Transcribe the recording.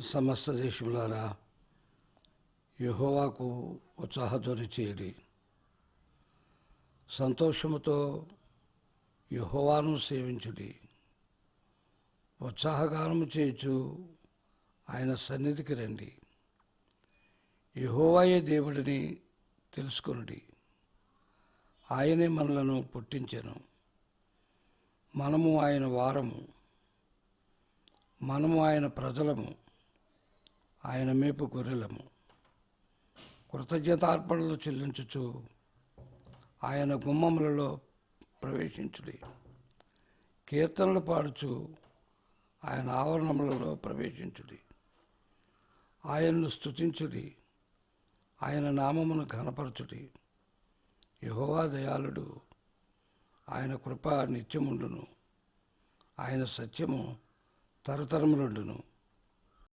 సమస్త దేశములారా యెహోవాకు ఉత్సాహధ్వని చేయుడి. సంతోషముతో యెహోవాను సేవించుడి. ఉత్సాహగానము చేయుచు ఆయన సన్నిధికి రండి. యెహోవాయే దేవుడిని తెలుసుకొనుడి. ఆయనే మనలను పుట్టించెను. మనము ఆయన వారము, మనము ఆయన ప్రజలము, ఆయన మేపు గొర్రెలము. కృతజ్ఞతార్పణలు చెల్లించుచు ఆయన గుమ్మములలో ప్రవేశించుడి. కీర్తనలు పాడుచు ఆయన ఆవరణములలో ప్రవేశించుడి. ఆయన్ను స్తుతించుడి, ఆయన నామమును ఘనపరచుడి. యెహోవా దయాళుడు, ఆయన కృప నిత్యముండును, ఆయన సత్యము తరతరములుండును.